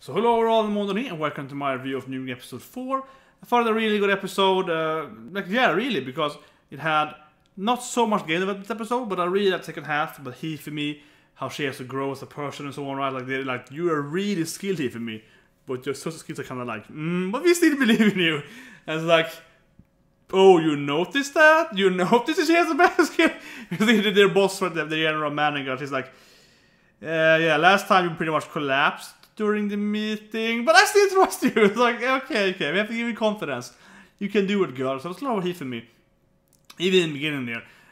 So hello all, I'm Nene, and welcome to my review of New episode 4. I found it a really good episode, really, because it had not so much gameplay in this episode, but I really liked the second half, but Hifumi, how she has to grow as a person and so on, right? Like you are really skilled, Hifumi, but your social skills are kind of like, but we still believe in you. And it's like, oh, you noticed that? You noticed that she has a better skill? Because their boss, right, the general manager, she's like, yeah, last time you pretty much collapsed during the meeting, but I still trust you. It's like, okay, we have to give you confidence. You can do it, girl. So it's a lot of Hifumi. Even in the beginning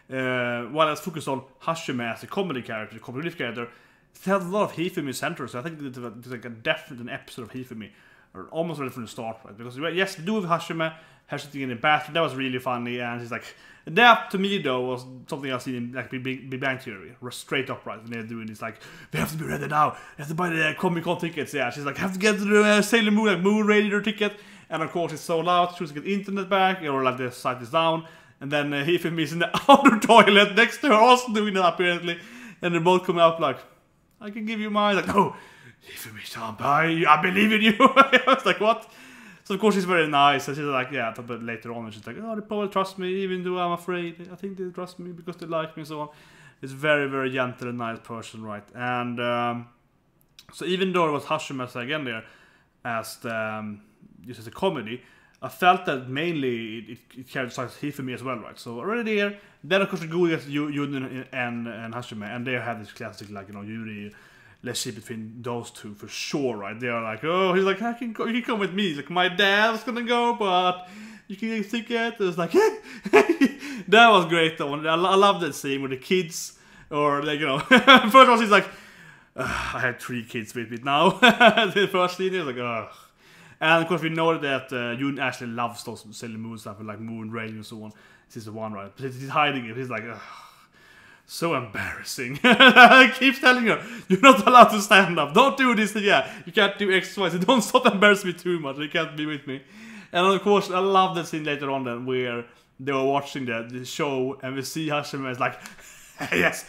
there, while I was focused on Hajime as a comedy character, comic relief character, it has a lot of Hifumi center, so I think there's like a definite episode of Hifumi, or almost ready from the start, right? Because yes, we do with Hajime, her sitting in the bathroom, that was really funny, and she's like, that to me though was something I've seen in like Big Bang Theory, straight up, right? And they're doing this like, we have to be ready now, we have to buy the Comic-Con tickets, yeah. She's like, have to get the Sailor Moon, like Moon Radiator ticket, and of course it's sold out, she was to get internet back, or like the site is down, and then Hifumi is in the outer toilet next to her, also doing that apparently, and they're both coming up like, I can give you mine, like, no, Hifumi-san, I believe in you. I was like, what? So of course she's very nice, and she's like, yeah, but later on she's like, oh, they probably trust me even though I'm afraid. I think they trust me because they like me and so on. It's very, very gentle and nice person, right? And so even though it was Hajime again there as the, just as a comedy, I felt that mainly it carried Hifumi as well, right? So already there, then of course we go against Yuri and Hajime, and they have this classic, like, you know, Yuri, let's see between those two for sure, right? They are like, oh, he's like, you can come with me. He's like, my dad was gonna go, but you can get a ticket. It was like, that was great though. I love that scene with the kids, or like, you know, first of all, he's like, I had 3 kids with me now. The first scene, he was like, ugh. And of course, we know that Yoon actually loves those Sailor Moon stuff, like Moon Radiator and so on. This is the one, right? But he's hiding it. He's like, ugh. So embarrassing. I keep telling her, you're not allowed to stand up. Don't do this. Yeah, you can't do exercise. Don't stop embarrassing me too much. You can't be with me. And of course, I love that scene later on then where they were watching the show and we see Hajime is like, yes,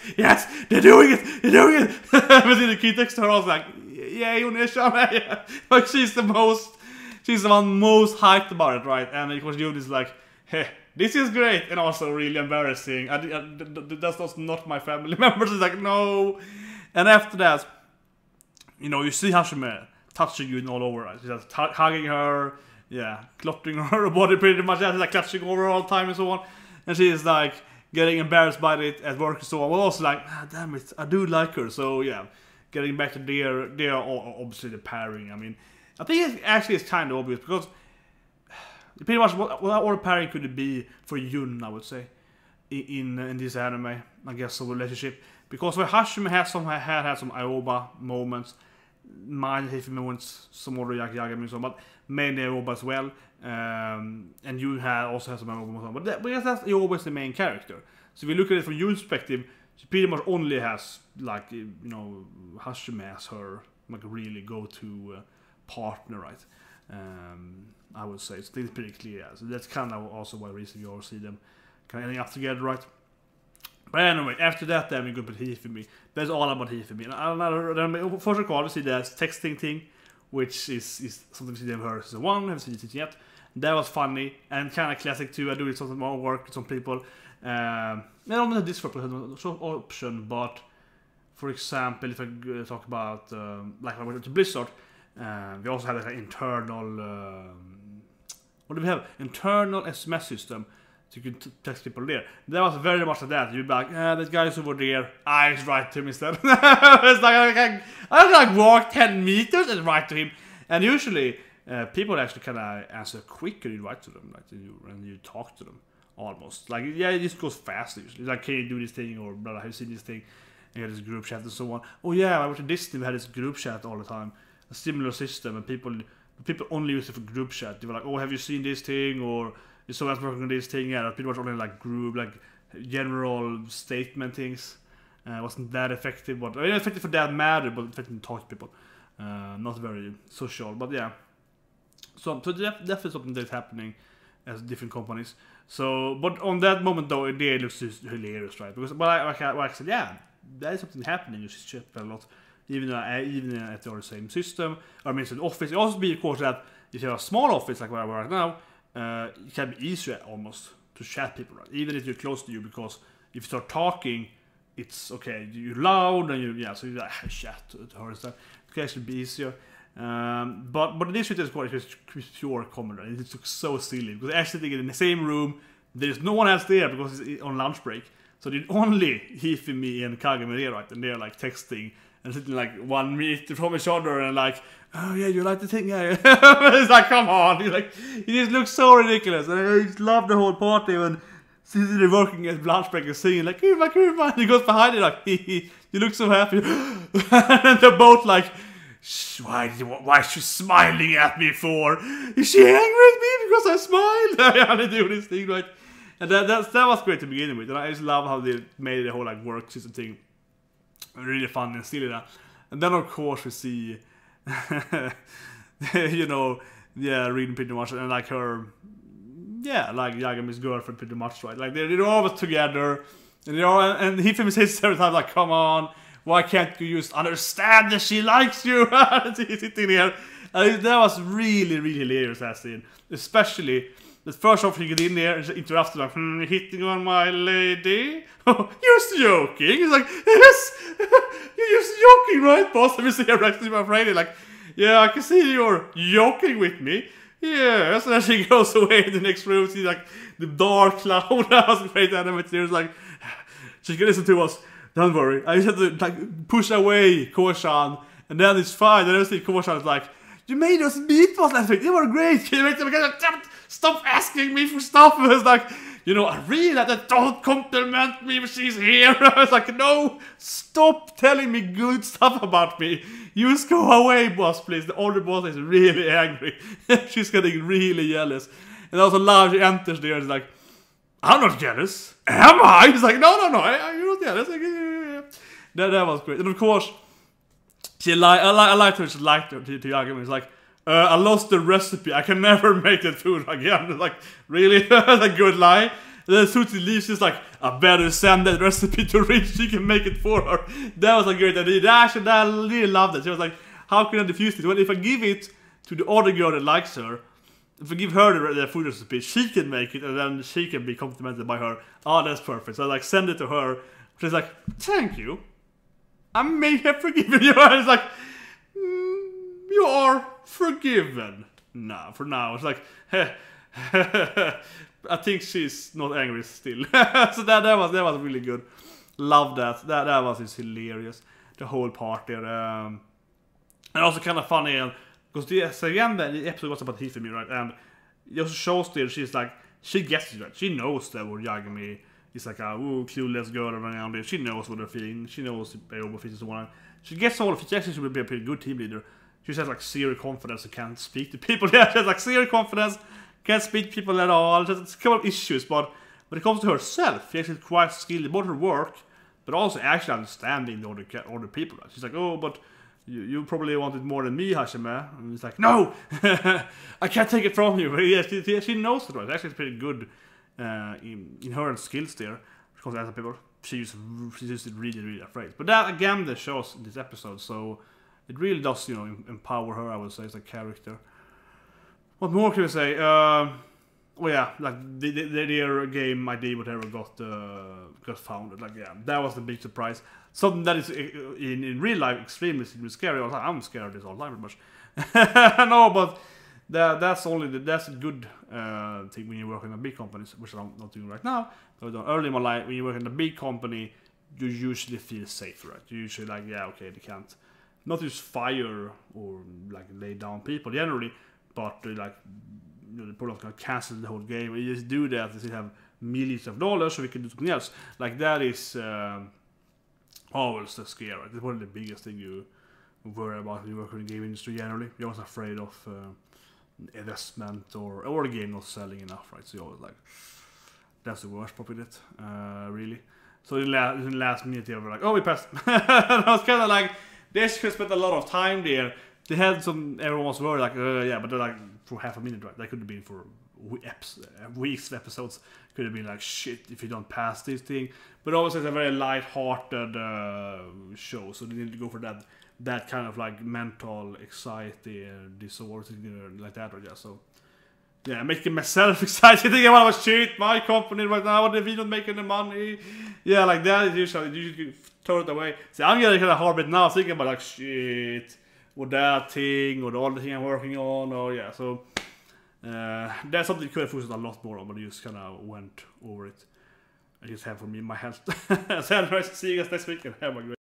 they're doing it. But then the kid next to her was like, yeah, yeah. Like she's the one most hyped about it, right? And of course, Yoon is like, hey, this is great, and also really embarrassing. That's not my family members. It's like, no. And after that, you know, you see Hajime touching you all over. Right? She's just hugging her, yeah, clutching her body pretty much. She's like clutching over her all the time and so on. And she's like getting embarrassed by it at work and so on. But also like, damn it, I do like her. So yeah, getting back to their obviously the pairing. I mean, I think it actually is kind of obvious because pretty much what all pairing could it be for Yun, I would say, in this anime, I guess, a relationship. Because where Hajime had some Aoba moments, mine Hifumi moments, some more Yagami and so on, but mainly Aoba as well. And Yun also has some Aoba moments, but that's Aoba is the main character. So if you look at it from Yun's perspective, she pretty much only has, like, you know, Hajime as her like really go-to partner, right? I would say it's pretty clear. So that's kind of also why reason you all see them kind of ending up together, right? But anyway, after that, then we go to Hifumi. That's all about Hifumi. And first of all, we see the texting thing, which is something we see them her season 1. Haven't seen it yet. That was funny and kind of classic too. I do it some more work with some people. I don't know this for option, but for example, if I talk about like I went to Blizzard. We also have like an internal, what do we have? Internal SMS system, so you can text people there. That was very much like that. You'd be like, that guy's over there. I just write to him instead. It's like I like walk 10 meters and write to him. And usually, people actually kind of answer quicker. You write to them, like when you talk to them, almost. Like, yeah, it just goes fast usually. Like, can you do this thing, or blah, have you seen this thing? And you have this group chat and so on. Oh yeah, I went to this team. We had this group chat all the time. A similar system, and people only use it for group chat. They were like, oh, have you seen this thing, or is someone else working on this thing? Yeah, pretty much only like group, like general statement things. Wasn't that effective, but I mean, effective for that matter, but effective to talk to people. Not very social, but yeah. So definitely something that's happening as different companies. So, but on that moment though, it looks just hilarious, right? Because, but I said, yeah, that is something happening. You should chat a lot. even if they're the same system. I mean, it's an office. It also be, of course, that if you have a small office like where I work right now, it can be easier almost to chat people, right? Even if you're close to you, because if you start talking, it's okay. You're loud and so you like chat to her and stuff. It can actually be easier. But this shit is quite pure comedy. Right? It looks so silly because they're actually in the same room. There's no one else there because it's on lunch break. So it's only Hifumi and Kagame there, right? And they're like texting and sitting like 1 meter from each other and like, oh yeah, you like the thing, yeah. It's like, come on, it just looks so ridiculous. And I just love the whole party when they're working at lunch break and singing like, Kuma, Kuma. And he goes behind it like, you look so happy. And then they're both like, why is she smiling at me for? Is she angry at me because I smiled? Yeah, they do this thing, right? And that was great to begin with. And I just love how they made the whole like work system thing really fun and silly. And then of course we see, reading pretty much, and like her, like Yagami's girlfriend pretty much, right? Like they're always together, and Hifumi says every time like, come on. Why can't you just understand that she likes you? She's sitting here. That was really, really hilarious that scene. Especially the first off he get in there and interrupts like, hitting on my lady? You're joking? He's like, yes, you're just joking, right, boss? And we see her actually afraid. Like, yeah, I can see you're joking with me. Yes, and then she goes away in the next room. See like the dark cloud. That was great animated. Like, she can listen to us. Don't worry, I just have to like push away Koshan, and then it's fine. And I see Koshan is like, you made us meatballs last week, they were great. Can you make them again? Stop asking me for stuff. It's like, I really like that. Don't compliment me when she's here. I was like, no, stop telling me good stuff about me. You just go away, boss, please. The older boss is really angry. She's getting really jealous. And also Large enters there and is like, I'm not jealous. Am I? He's like, no, you're not jealous. That was great. And of course, I liked her. She liked her to Yagami. It's like, I lost the recipe. I can never make that food again. It's like, really? That's a good lie. And then Sushi leaves. She's like, I better send that recipe to Rich. She can make it for her. That was a great idea. I really loved it. She was like, how can I diffuse this? Well, if I give it to the other girl that likes her, if I give her the food recipe, she can make it, and then she can be complimented by her. Oh, that's perfect. So I like send it to her. She's like, thank you. I may have forgiven you. I was like, you are forgiven. No, for now. It's like, I think she's not angry still. So that was really good. Love that. That was just hilarious. The whole part there. And also kind of funny. Because again, the episode was about Hifumi, right? And it also shows there she's like, she gets it, right? She knows that what Yagami is like a clueless girl around there. She knows what they're feeling. She knows Aoba feels so on. She gets all of it. She actually should be a pretty good team leader. She just has like zero confidence and can't speak to people. Yeah, she has like zero confidence, can't speak to people at all. Just a couple of issues, but when it comes to herself, she's actually quite skilled in both her work, but also actually understanding the other people. Right? She's like, oh, but you probably wanted more than me, Hajime. And it's like, no, I can't take it from you. But yeah, she knows it, right? Actually, it's pretty good in her skills there. Because as people, she's just really, really afraid. But that again, the shows in this episode, so it really does, empower her. I would say as a character. What more can we say? Well, yeah, like their game idea, whatever, got founded. Like, yeah, that was the big surprise. Something that is in real life extremely scary. I'm scared of this all the time, pretty much. No, but that's a good thing when you work in a big company, which I'm not doing right now. But early in my life, when you work in a big company, you usually feel safe, right? You usually like, yeah, okay, they can't not just fire or like lay down people generally, but like. The product can cancel the whole game. We just do that and still have millions of dollars, so we can do something else. Like that is always the scare. Right? It's one of the biggest thing you worry about when you work in the game industry generally. You're always afraid of investment or the game not selling enough, right? So you're always like, that's the worst part with it, really. So in the last minute, they were like, oh, we passed. And I was kind of like, they should spend a lot of time there. They had everyone was worried, like, yeah, but they're like, for half a minute, right? That could have been for weeks of episodes. Could have been like, shit, if you don't pass this thing. But also it's a very light-hearted show, so they need to go for that that kind of like mental anxiety disorder, like that, or just so. Yeah, making myself excited again when I was cheat my company right now, if we don't make any money. Yeah, like that is usually throw it away. See, I'm getting kind of hard bit now, thinking about like shit, or that thing, or the other thing I'm working on, or yeah, so that's something you could have focused a lot more on, but I just kind of went over it. I just have for me my health. So, see you guys next week and have a great